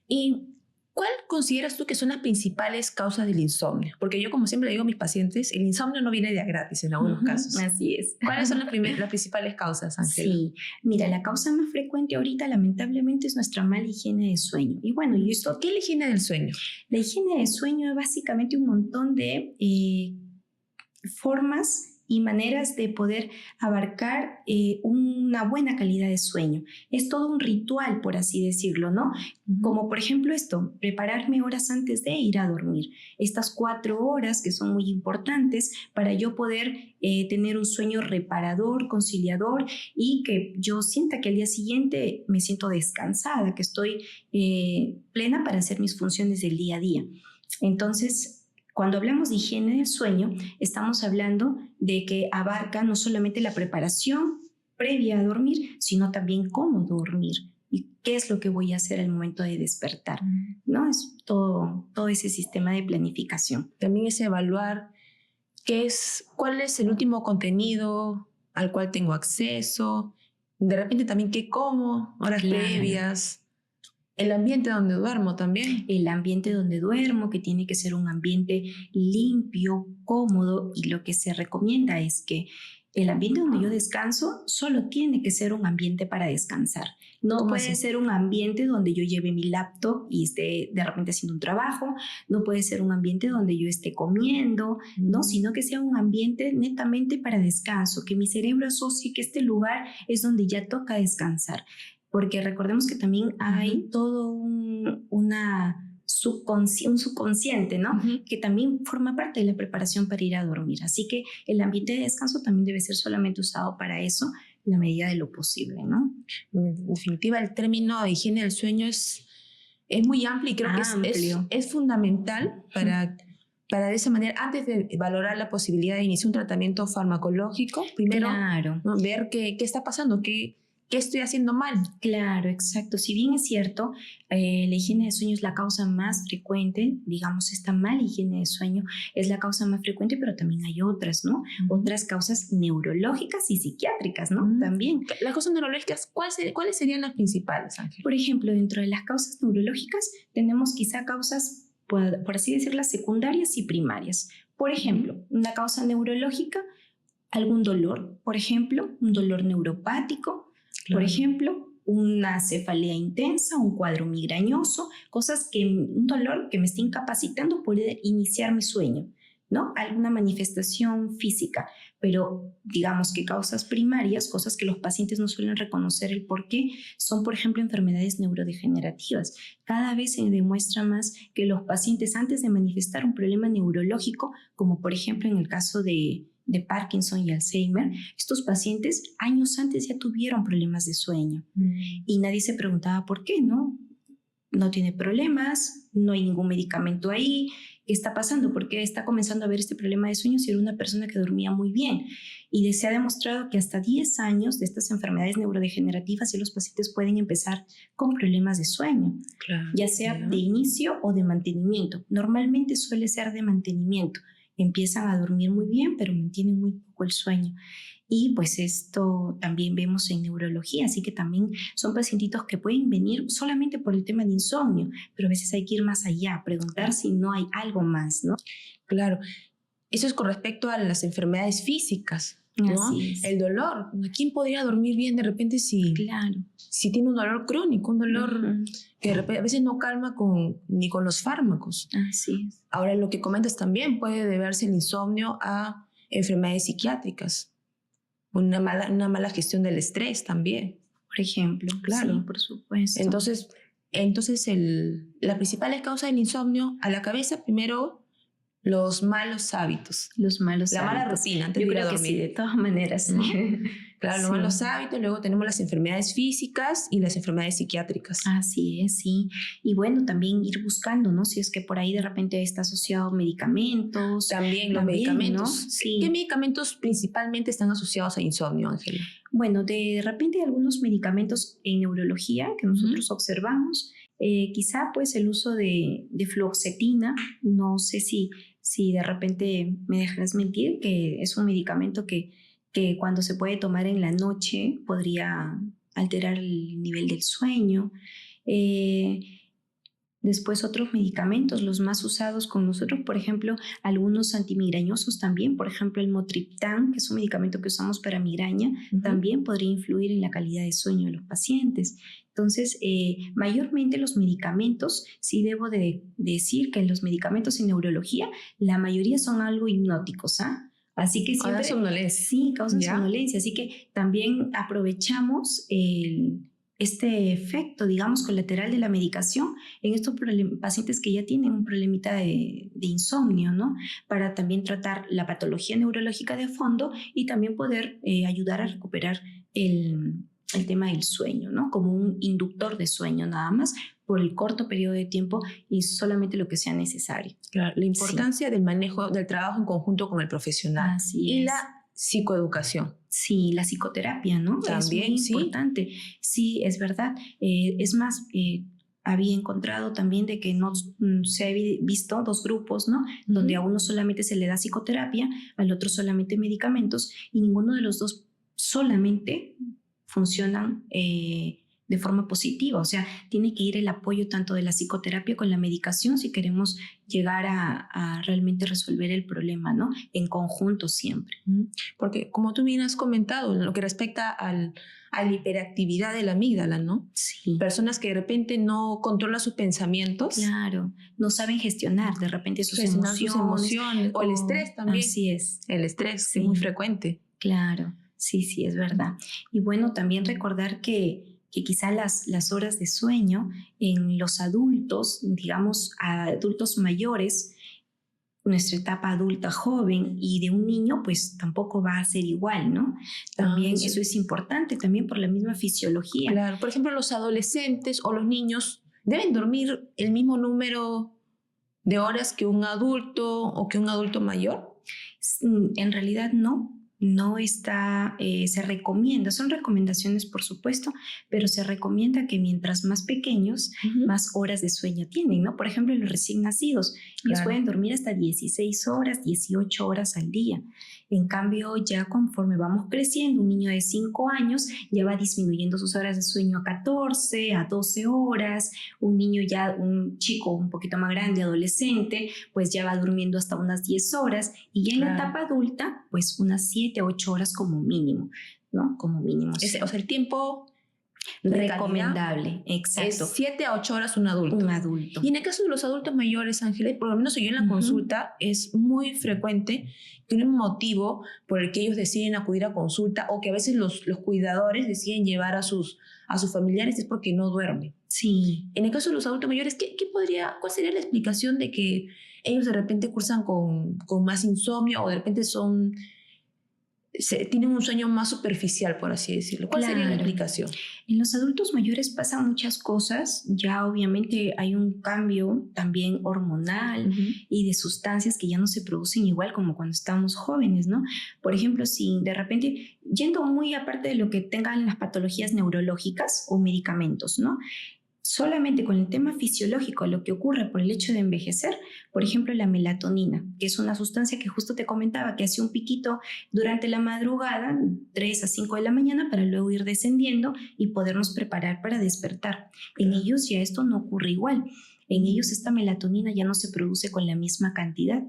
[SPEAKER 1] ¿Y cuál consideras tú que son las principales causas del insomnio? Porque yo, como siempre le digo a mis pacientes, el insomnio no viene de a gratis en algunos casos.
[SPEAKER 2] Así es.
[SPEAKER 1] ¿Cuáles son las principales causas, Ángela?
[SPEAKER 2] Sí, mira, la causa más frecuente ahorita, lamentablemente, es nuestra mala higiene de sueño. Y bueno, ¿y esto
[SPEAKER 1] qué es la higiene del sueño?
[SPEAKER 2] La higiene del sueño es básicamente un montón de formas y maneras de poder abarcar una buena calidad de sueño. Es todo un ritual, por así decirlo, ¿no? Como por ejemplo esto, prepararme horas antes de ir a dormir. Estas 4 horas que son muy importantes para yo poder tener un sueño reparador, conciliador y que yo sienta que al día siguiente me siento descansada, que estoy plena para hacer mis funciones del día a día. Entonces, cuando hablamos de higiene del sueño, estamos hablando de que abarca no solamente la preparación previa a dormir, sino también cómo dormir, y qué es lo que voy a hacer al momento de despertar, ¿no? Es todo ese sistema de planificación.
[SPEAKER 1] También es evaluar cuál es el último contenido al cual tengo acceso, de repente también qué como, horas previas. El ambiente donde duermo también.
[SPEAKER 2] El ambiente donde duermo, que tiene que ser un ambiente limpio, cómodo, y lo que se recomienda es que el ambiente donde yo descanso solo tiene que ser un ambiente para descansar. No puede ser un ambiente donde yo lleve mi laptop y esté de repente haciendo un trabajo, no puede ser un ambiente donde yo esté comiendo, ¿no? Sino que sea un ambiente netamente para descanso, que mi cerebro asocie que este lugar es donde ya toca descansar. Porque recordemos que también hay todo un subconsciente, ¿no? Que también forma parte de la preparación para ir a dormir. Así que el ambiente de descanso también debe ser solamente usado para eso, en la medida de lo posible, ¿no?
[SPEAKER 1] En definitiva, el término de higiene del sueño es muy amplio y creo que es fundamental para de esa manera, antes de valorar la posibilidad de iniciar un tratamiento farmacológico, primero ¿no? ver qué está pasando, ¿Qué estoy haciendo mal?
[SPEAKER 2] Claro, exacto. Si bien es cierto, la higiene de sueño es la causa más frecuente, digamos, esta mala higiene de sueño es la causa más frecuente, pero también hay otras, ¿no? Otras causas neurológicas y psiquiátricas, ¿no? También.
[SPEAKER 1] Las causas neurológicas, ¿cuáles serían las principales, Ángel?
[SPEAKER 2] Por ejemplo, dentro de las causas neurológicas tenemos quizá causas, por así decirlas, secundarias y primarias. Por ejemplo, una causa neurológica, algún dolor, por ejemplo, un dolor neuropático, por ejemplo, una cefalea intensa, un cuadro migrañoso, un dolor que me esté incapacitando poder iniciar mi sueño, ¿no? Alguna manifestación física, pero digamos que causas primarias, cosas que los pacientes no suelen reconocer el por qué, son por ejemplo enfermedades neurodegenerativas. Cada vez se demuestra más que los pacientes antes de manifestar un problema neurológico, como por ejemplo en el caso de Parkinson y Alzheimer, estos pacientes años antes ya tuvieron problemas de sueño y nadie se preguntaba por qué, ¿no? No tiene problemas, no hay ningún medicamento ahí, ¿qué está pasando? ¿Por qué está comenzando a haber este problema de sueño si era una persona que dormía muy bien? Y se ha demostrado que hasta 10 años de estas enfermedades neurodegenerativas ya los pacientes pueden empezar con problemas de sueño, ya sea de inicio o de mantenimiento. Normalmente suele ser de mantenimiento. Empiezan a dormir muy bien, pero mantienen muy poco el sueño. Y pues esto también vemos en neurología, así que también son pacientitos que pueden venir solamente por el tema de insomnio, pero a veces hay que ir más allá, preguntar si no hay algo más, ¿no?
[SPEAKER 1] Claro, eso es con respecto a las enfermedades físicas, ¿no?
[SPEAKER 2] Así es.
[SPEAKER 1] El dolor, ¿quién podría dormir bien de repente si tiene un dolor crónico, un dolor que de repente a veces no calma ni con los fármacos?
[SPEAKER 2] Así es.
[SPEAKER 1] Ahora, lo que comentas también puede deberse el insomnio a enfermedades psiquiátricas, una mala gestión del estrés también.
[SPEAKER 2] Por ejemplo,
[SPEAKER 1] claro.
[SPEAKER 2] Sí, por supuesto.
[SPEAKER 1] Entonces la principal causa del insomnio a la cabeza, primero, los malos hábitos. La mala rutina antes de ir a dormir.
[SPEAKER 2] Sí, de todas maneras.
[SPEAKER 1] ¿No? Claro, los malos hábitos, luego tenemos las enfermedades físicas y las enfermedades psiquiátricas.
[SPEAKER 2] Así es, sí. Y bueno, también ir buscando, ¿no? Si es que por ahí de repente está asociado medicamentos.
[SPEAKER 1] También los medicamentos.
[SPEAKER 2] ¿No? Sí.
[SPEAKER 1] ¿Qué medicamentos principalmente están asociados a insomnio, Ángela?
[SPEAKER 2] Bueno, de repente hay algunos medicamentos en neurología que nosotros observamos. Quizá pues el uso de fluoxetina, no sé si de repente me dejarás mentir, que es un medicamento que cuando se puede tomar en la noche podría alterar el nivel del sueño. Después otros medicamentos, los más usados con nosotros, por ejemplo, algunos antimigrañosos también, por ejemplo el Motriptán, que es un medicamento que usamos para migraña, también podría influir en la calidad de sueño de los pacientes. Entonces, mayormente los medicamentos, sí debo de decir que los medicamentos en neurología, la mayoría son algo hipnóticos, ¿ah? Así que siempre...
[SPEAKER 1] Causan somnolencia.
[SPEAKER 2] Sí, causan somnolencia. Así que también aprovechamos este efecto, digamos, colateral de la medicación en estos pacientes que ya tienen un problemita de insomnio, ¿no? Para también tratar la patología neurológica de fondo y también poder ayudar a recuperar el tema del sueño, ¿no? Como un inductor de sueño nada más por el corto periodo de tiempo y solamente lo que sea necesario.
[SPEAKER 1] Claro, la importancia del manejo, del trabajo en conjunto con el profesional.
[SPEAKER 2] Así
[SPEAKER 1] y
[SPEAKER 2] es.
[SPEAKER 1] psicoeducación.
[SPEAKER 2] Sí, la psicoterapia, ¿no?
[SPEAKER 1] También,
[SPEAKER 2] es muy importante. Sí, es verdad. Es más, había encontrado también de que no se ha visto dos grupos, ¿no? Donde a uno solamente se le da psicoterapia, al otro solamente medicamentos, y ninguno de los dos solamente funcionan de forma positiva. O sea, tiene que ir el apoyo tanto de la psicoterapia con la medicación si queremos llegar a realmente resolver el problema, ¿no? En conjunto siempre.
[SPEAKER 1] Porque como tú bien has comentado, en lo que respecta a la hiperactividad de la amígdala, ¿no?
[SPEAKER 2] Sí.
[SPEAKER 1] Personas que de repente no controlan sus pensamientos.
[SPEAKER 2] Claro, no saben gestionar de repente sus emociones.
[SPEAKER 1] O el estrés también.
[SPEAKER 2] Así es.
[SPEAKER 1] El estrés,
[SPEAKER 2] Sí.
[SPEAKER 1] que es muy frecuente.
[SPEAKER 2] Claro, sí, es verdad. Y bueno, también recordar que quizá las horas de sueño en los adultos, digamos, adultos mayores, nuestra etapa adulta joven y de un niño, pues tampoco va a ser igual, ¿no? También
[SPEAKER 1] Sí.
[SPEAKER 2] eso es importante, también por la misma fisiología.
[SPEAKER 1] Claro, por ejemplo, los adolescentes o los niños deben dormir el mismo número de horas que un adulto o que un adulto mayor.
[SPEAKER 2] En realidad no está, se recomienda, son recomendaciones por supuesto, pero se recomienda que mientras más pequeños, más horas de sueño tienen, ¿no? Por ejemplo, los recién nacidos, ellos pueden dormir hasta 16 horas, 18 horas al día. En cambio, ya conforme vamos creciendo, un niño de 5 años ya va disminuyendo sus horas de sueño a 14, a 12 horas, un chico un poquito más grande, adolescente, pues ya va durmiendo hasta unas 10 horas, y ya en la etapa adulta, pues unas 7, 8 horas como mínimo, ¿no? Como mínimo.
[SPEAKER 1] O sea, el tiempo
[SPEAKER 2] recomendable, exacto.
[SPEAKER 1] Es 7 a 8 horas un adulto.
[SPEAKER 2] Un adulto.
[SPEAKER 1] Y en el caso de los adultos mayores, Ángela, por lo menos yo en la consulta, es muy frecuente que un motivo por el que ellos deciden acudir a consulta o que a veces los cuidadores deciden llevar a sus familiares es porque no duermen.
[SPEAKER 2] Sí.
[SPEAKER 1] En el caso de los adultos mayores, ¿cuál sería la explicación de que ellos de repente cursan con más insomnio o de repente tienen un sueño más superficial, por así decirlo? ¿Cuál sería la explicación?
[SPEAKER 2] En los adultos mayores pasan muchas cosas. Ya obviamente hay un cambio también hormonal y de sustancias que ya no se producen igual como cuando estábamos jóvenes, ¿no? Por ejemplo, si de repente, yendo muy aparte de lo que tengan las patologías neurológicas o medicamentos, ¿no? Solamente con el tema fisiológico, lo que ocurre por el hecho de envejecer, por ejemplo, la melatonina, que es una sustancia que justo te comentaba, que hace un piquito durante la madrugada, 3 a 5 de la mañana, para luego ir descendiendo y podernos preparar para despertar. En ellos ya esto no ocurre igual. En ellos esta melatonina ya no se produce con la misma cantidad.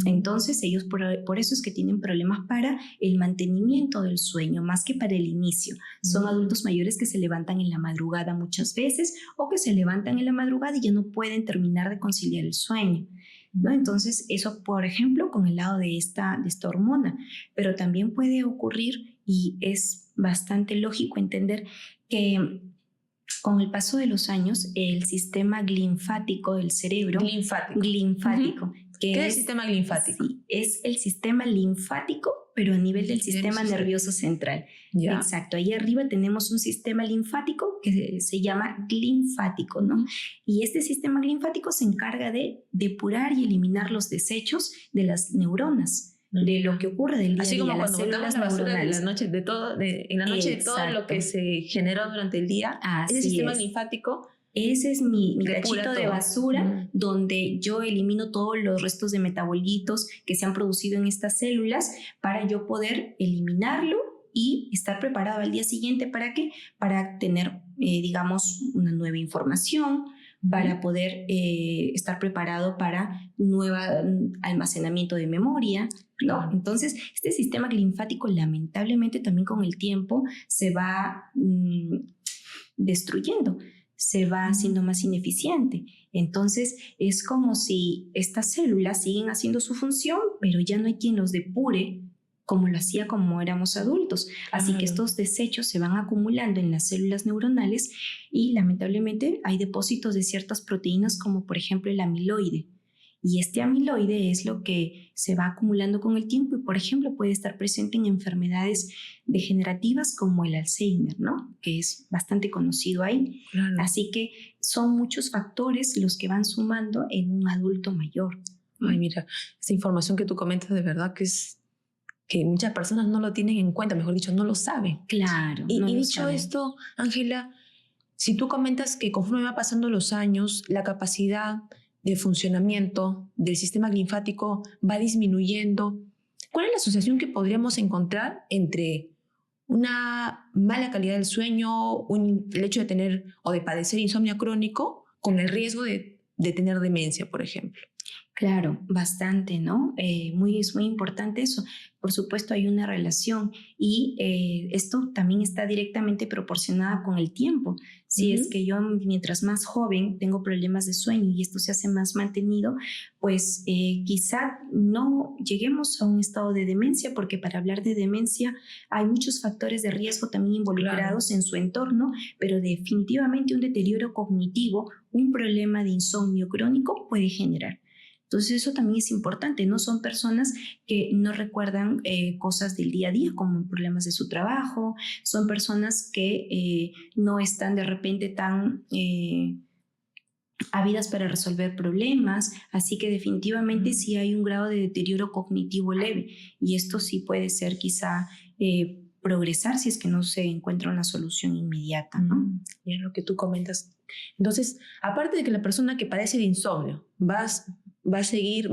[SPEAKER 2] Entonces ellos por eso es que tienen problemas para el mantenimiento del sueño, más que para el inicio. Son adultos mayores que se levantan en la madrugada muchas veces o que se levantan en la madrugada y ya no pueden terminar de conciliar el sueño, ¿no? Entonces eso, por ejemplo, con el lado de esta hormona, pero también puede ocurrir, y es bastante lógico entender que con el paso de los años el sistema linfático del cerebro, linfático,
[SPEAKER 1] ¿Qué es el sistema linfático?
[SPEAKER 2] Sí, es el sistema linfático, pero a nivel del sistema nervioso central.
[SPEAKER 1] Ya.
[SPEAKER 2] Exacto, ahí arriba tenemos un sistema linfático que se llama linfático, ¿no? Y este sistema linfático se encarga de depurar y eliminar los desechos de las neuronas, de lo que ocurre del día a día.
[SPEAKER 1] Así como cuando botamos la basura en la noche de todo lo que se generó durante el día. Ese sistema linfático.
[SPEAKER 2] Ese es mi cachito de basura donde yo elimino todos los restos de metabolitos que se han producido en estas células para yo poder eliminarlo y estar preparado al día siguiente. ¿Para qué? Para tener, digamos, una nueva información, para poder estar preparado para nuevo almacenamiento de memoria, ¿no? Entonces, este sistema linfático lamentablemente también con el tiempo se va destruyendo, se va haciendo más ineficiente. Entonces es como si estas células siguen haciendo su función, pero ya no hay quien los depure como lo hacía como éramos adultos. Así que estos desechos se van acumulando en las células neuronales y lamentablemente hay depósitos de ciertas proteínas como por ejemplo el amiloide. Y este amiloide es lo que se va acumulando con el tiempo y, por ejemplo, puede estar presente en enfermedades degenerativas como el Alzheimer, ¿no? Que es bastante conocido ahí. Claro. Así que son muchos factores los que van sumando en un adulto mayor.
[SPEAKER 1] Ay, mira, esa información que tú comentas de verdad que es que muchas personas no lo tienen en cuenta, mejor dicho, no lo saben.
[SPEAKER 2] Claro.
[SPEAKER 1] Y
[SPEAKER 2] no lo
[SPEAKER 1] dicho
[SPEAKER 2] saben.
[SPEAKER 1] esto, Ángela, si tú comentas que conforme va pasando los años, la capacidad de funcionamiento del sistema linfático va disminuyendo, ¿cuál es la asociación que podríamos encontrar entre una mala calidad del sueño, el hecho de tener o de padecer insomnio crónico, con el riesgo de tener demencia, por ejemplo?
[SPEAKER 2] Claro, bastante, ¿no? Es muy importante eso. Por supuesto, hay una relación y esto también está directamente proporcionado con el tiempo. Si es que yo, mientras más joven, tengo problemas de sueño y esto se hace más mantenido, pues quizá no lleguemos a un estado de demencia, porque para hablar de demencia hay muchos factores de riesgo también involucrados en su entorno, pero definitivamente un deterioro cognitivo, un problema de insomnio crónico puede generar. Entonces eso también es importante, ¿no? Son personas que no recuerdan cosas del día a día como problemas de su trabajo, son personas que no están de repente tan ávidas para resolver problemas, así que definitivamente sí hay un grado de deterioro cognitivo leve y esto sí puede ser quizá progresar si es que no se encuentra una solución inmediata, ¿no?
[SPEAKER 1] Y es lo que tú comentas. Entonces, aparte de que la persona que padece de insomnio va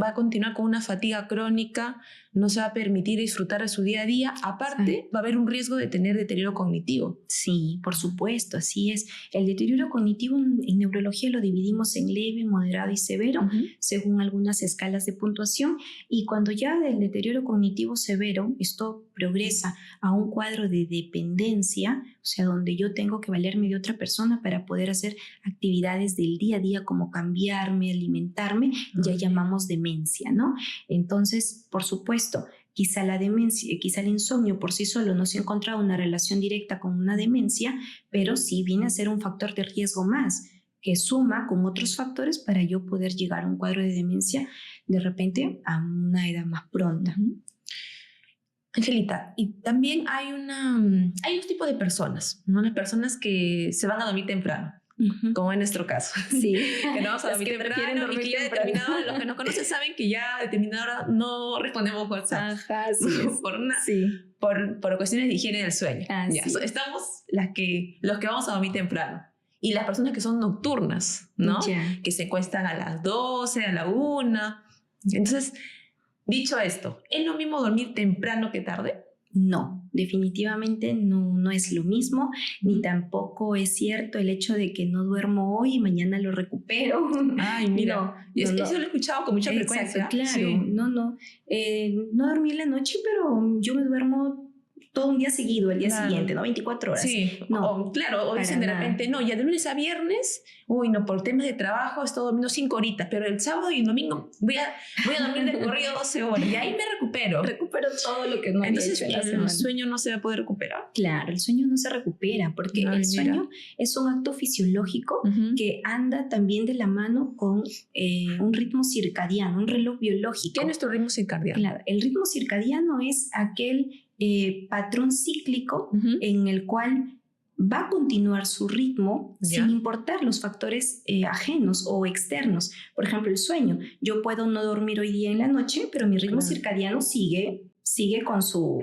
[SPEAKER 1] a continuar con una fatiga crónica, no se va a permitir disfrutar de su día a día, aparte va a haber un riesgo de tener deterioro cognitivo.
[SPEAKER 2] Sí, por supuesto, así es. El deterioro cognitivo en neurología lo dividimos en leve, moderado y severo, según algunas escalas de puntuación, y cuando ya del deterioro cognitivo severo, esto progresa a un cuadro de dependencia, o sea, donde yo tengo que valerme de otra persona para poder hacer actividades del día a día como cambiarme, alimentarme, ya llamamos demencia, ¿no? Entonces, por supuesto, quizá la demencia, quizá el insomnio por sí solo no se ha encontrado una relación directa con una demencia, pero sí viene a ser un factor de riesgo más, que suma con otros factores para yo poder llegar a un cuadro de demencia de repente a una edad más pronta.
[SPEAKER 1] Angelita, y también hay dos tipos de personas, ¿no? Las personas que se van a dormir temprano, como en nuestro caso.
[SPEAKER 2] Sí.
[SPEAKER 1] Que no vamos a dormir temprano y que ya determinada hora, los que nos conocen saben que ya a determinada hora no respondemos WhatsApp.
[SPEAKER 2] Ajá, sí.
[SPEAKER 1] por cuestiones de higiene del sueño.
[SPEAKER 2] Ya,
[SPEAKER 1] estamos los que vamos a dormir temprano. Y las personas que son nocturnas, ¿no? Que se acuestan a las 12, a la 1. Entonces, dicho esto, ¿es lo mismo dormir temprano que tarde?
[SPEAKER 2] No, definitivamente no es lo mismo, ni tampoco es cierto el hecho de que no duermo hoy y mañana lo recupero.
[SPEAKER 1] Ay, mira, eso lo he escuchado con mucha frecuencia.
[SPEAKER 2] Claro,
[SPEAKER 1] sí.
[SPEAKER 2] No dormí en la noche, pero yo me duermo todo un día seguido, el día siguiente, ¿no? 24 horas.
[SPEAKER 1] Sí,
[SPEAKER 2] no.
[SPEAKER 1] O dicen de repente, no, ya de lunes a viernes, por temas de trabajo estoy durmiendo 5 horitas, pero el sábado y el domingo voy a dormir de corrido 12 horas y ahí me recupero.
[SPEAKER 2] Recupero todo lo que no había hecho en la semana.
[SPEAKER 1] ¿El sueño no se va a poder recuperar?
[SPEAKER 2] Claro, el sueño no se recupera porque el sueño es un acto fisiológico que anda también de la mano con un ritmo circadiano, un reloj biológico.
[SPEAKER 1] ¿Qué es nuestro ritmo circadiano?
[SPEAKER 2] Claro, el ritmo circadiano es aquel patrón cíclico en el cual va a continuar su ritmo sin importar los factores ajenos o externos. Por ejemplo, el sueño. Yo puedo no dormir hoy día en la noche, pero mi ritmo circadiano sigue con su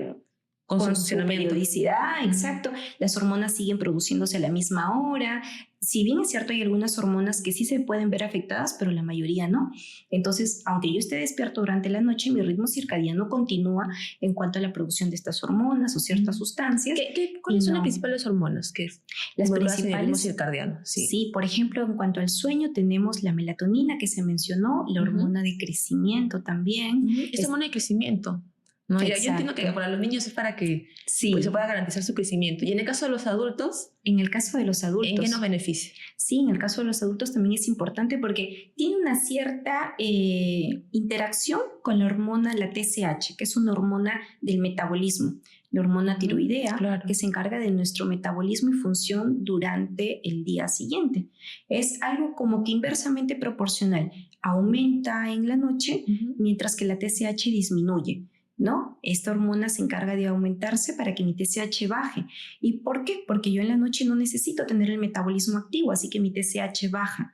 [SPEAKER 2] periodicidad, exacto. Las hormonas siguen produciéndose a la misma hora. Si bien es cierto, hay algunas hormonas que sí se pueden ver afectadas, pero la mayoría no. Entonces, aunque yo esté despierto durante la noche, mi ritmo circadiano continúa en cuanto a la producción de estas hormonas o ciertas sustancias.
[SPEAKER 1] ¿Cuáles son las principales hormonas?
[SPEAKER 2] Las principales.
[SPEAKER 1] Ritmo circadiano.
[SPEAKER 2] Sí, por ejemplo, en cuanto al sueño, tenemos la melatonina que se mencionó, la hormona de crecimiento también.
[SPEAKER 1] ¿Es hormona de crecimiento? No, yo entiendo que para los niños es para que pues, se pueda garantizar su crecimiento. ¿Y en el caso de los adultos?
[SPEAKER 2] En el caso de los adultos.
[SPEAKER 1] ¿En qué nos beneficia?
[SPEAKER 2] Sí, en el caso de los adultos también es importante porque tiene una cierta interacción con la hormona, la TSH, que es una hormona del metabolismo. La hormona tiroidea, que se encarga de nuestro metabolismo y función durante el día siguiente. Es algo como que inversamente proporcional. Aumenta en la noche mientras que la TSH disminuye, ¿no? Esta hormona se encarga de aumentarse para que mi TSH baje. ¿Y por qué? Porque yo en la noche no necesito tener el metabolismo activo, así que mi TSH baja.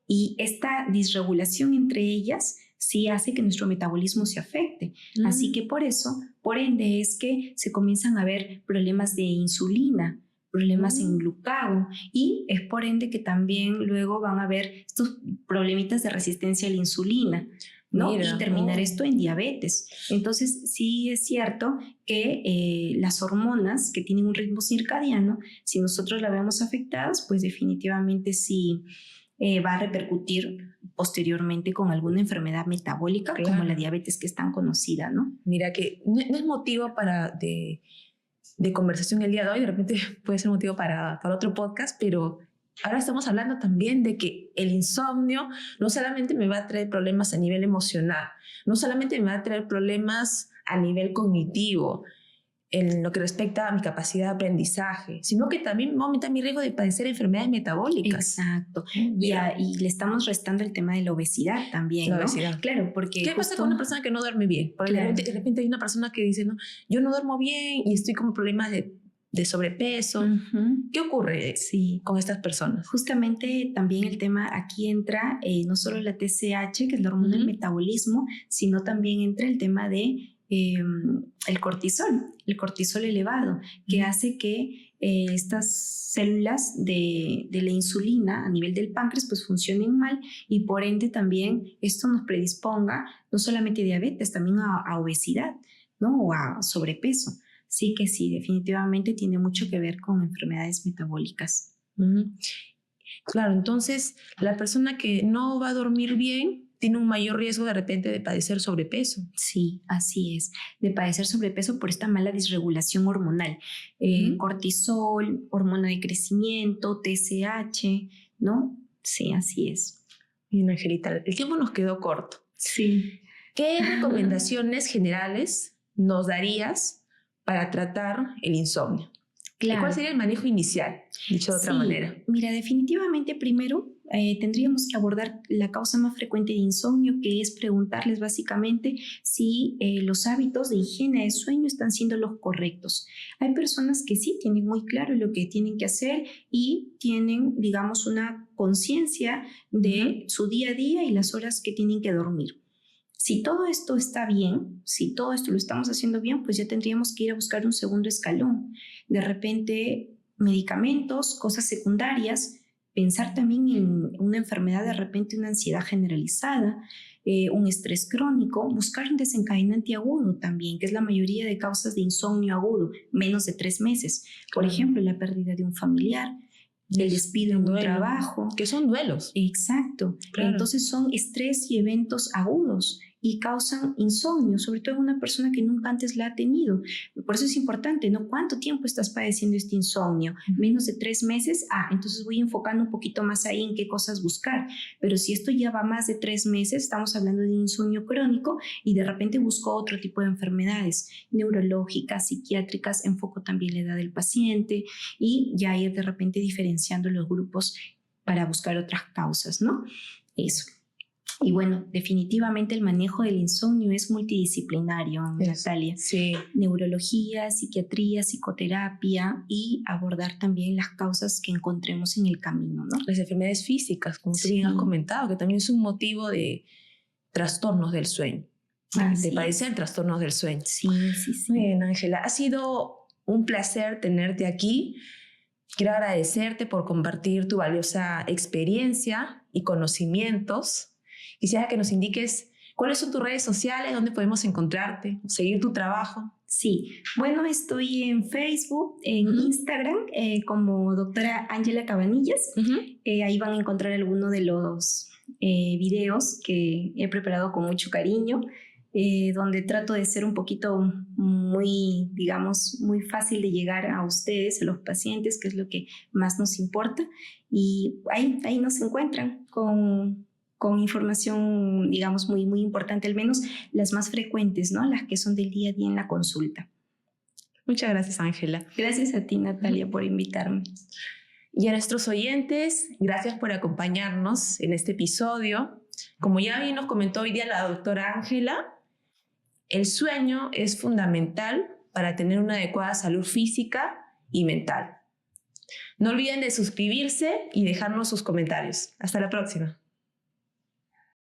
[SPEAKER 2] Y esta disregulación entre ellas sí hace que nuestro metabolismo se afecte. Así que por eso, Por ende es que se comienzan a ver problemas de insulina, problemas en glucagón, y es por ende que también luego van a haber estos problemitas de resistencia a la insulina, ¿no?
[SPEAKER 1] Mira,
[SPEAKER 2] Y terminar esto en diabetes. Entonces, sí es cierto que las hormonas que tienen un ritmo circadiano, si nosotros la vemos afectadas, pues definitivamente sí va a repercutir posteriormente con alguna enfermedad metabólica,
[SPEAKER 1] Claro.
[SPEAKER 2] como la diabetes, que es tan conocida, ¿no?
[SPEAKER 1] Mira que no es motivo de conversación el día de hoy, de repente puede ser motivo para otro podcast, pero ahora estamos hablando también de que el insomnio no solamente me va a traer problemas a nivel emocional, no solamente me va a traer problemas a nivel cognitivo, en lo que respecta a mi capacidad de aprendizaje, sino que también va a aumentar mi riesgo de padecer enfermedades metabólicas.
[SPEAKER 2] Exacto. Y le estamos restando el tema de la obesidad también,
[SPEAKER 1] La
[SPEAKER 2] ¿no?
[SPEAKER 1] obesidad.
[SPEAKER 2] Claro, porque
[SPEAKER 1] ¿Qué pasa con una persona que no duerme bien? Porque
[SPEAKER 2] Claro.
[SPEAKER 1] de repente hay una persona que dice, no, yo no duermo bien y estoy con problemas de sobrepeso. ¿Qué ocurre con estas personas?
[SPEAKER 2] Justamente también el tema aquí entra no solo la TSH, que es la hormona del metabolismo, sino también entra el tema de el cortisol elevado, que hace que estas células de la insulina a nivel del páncreas pues funcionen mal, y por ende también esto nos predisponga no solamente a diabetes, también a obesidad, ¿no? O a sobrepeso. Sí que sí, definitivamente tiene mucho que ver con enfermedades metabólicas.
[SPEAKER 1] Claro, entonces la persona que no va a dormir bien tiene un mayor riesgo de repente de padecer sobrepeso.
[SPEAKER 2] Sí, así es, de padecer sobrepeso por esta mala disregulación hormonal. Cortisol, hormona de crecimiento, TSH, ¿no? Sí, así es.
[SPEAKER 1] Bien, Angelita, el tiempo nos quedó corto.
[SPEAKER 2] Sí.
[SPEAKER 1] ¿Qué recomendaciones generales nos darías para tratar el insomnio?
[SPEAKER 2] Claro.
[SPEAKER 1] ¿Cuál sería el manejo inicial, dicho de otra manera?
[SPEAKER 2] Mira, definitivamente primero tendríamos que abordar la causa más frecuente de insomnio, que es preguntarles básicamente si los hábitos de higiene de sueño están siendo los correctos. Hay personas que sí tienen muy claro lo que tienen que hacer y tienen, digamos, una conciencia de su día a día y las horas que tienen que dormir. Si todo esto está bien, si todo esto lo estamos haciendo bien, pues ya tendríamos que ir a buscar un segundo escalón. De repente, medicamentos, cosas secundarias, pensar también en una enfermedad, de repente una ansiedad generalizada, un estrés crónico, buscar un desencadenante agudo también, que es la mayoría de causas de insomnio agudo, menos de 3 meses. Por ejemplo, la pérdida de un familiar, el despido en un trabajo.
[SPEAKER 1] Que son duelos.
[SPEAKER 2] Exacto.
[SPEAKER 1] Claro.
[SPEAKER 2] Entonces son estrés y eventos agudos y causan insomnio, sobre todo en una persona que nunca antes la ha tenido. Por eso es importante, ¿no? ¿Cuánto tiempo estás padeciendo este insomnio? Menos de 3 meses. Entonces voy enfocando un poquito más ahí en qué cosas buscar. Pero si esto ya va más de 3 meses, estamos hablando de insomnio crónico, y de repente busco otro tipo de enfermedades neurológicas, psiquiátricas, enfoco también la edad del paciente y ya ir de repente diferenciando los grupos para buscar otras causas, ¿no? Eso. Y bueno, definitivamente el manejo del insomnio es multidisciplinario, Natalia.
[SPEAKER 1] Sí.
[SPEAKER 2] Neurología, psiquiatría, psicoterapia, y abordar también las causas que encontremos en el camino, ¿no?
[SPEAKER 1] Las enfermedades físicas, como tú bien has comentado, que también es un motivo de trastornos del sueño. De padecer trastornos del sueño.
[SPEAKER 2] Sí.
[SPEAKER 1] Muy bien, Ángela. Ha sido un placer tenerte aquí. Quiero agradecerte por compartir tu valiosa experiencia y conocimientos. Quisiera que nos indiques cuáles son tus redes sociales, dónde podemos encontrarte, seguir tu trabajo.
[SPEAKER 2] Sí, bueno, estoy en Facebook, en Instagram, como doctora Ángela Cabanillas. Ahí van a encontrar algunos de los videos que he preparado con mucho cariño, donde trato de ser un poquito muy, digamos, muy fácil de llegar a ustedes, a los pacientes, que es lo que más nos importa. Y ahí nos encuentran con información, digamos, muy, muy importante, al menos las más frecuentes, ¿no? Las que son del día a día en la consulta.
[SPEAKER 1] Muchas gracias, Ángela.
[SPEAKER 2] Gracias a ti, Natalia, por invitarme.
[SPEAKER 1] Y a nuestros oyentes, gracias por acompañarnos en este episodio. Como ya bien nos comentó hoy día la doctora Ángela, el sueño es fundamental para tener una adecuada salud física y mental. No olviden de suscribirse y dejarnos sus comentarios. Hasta la próxima.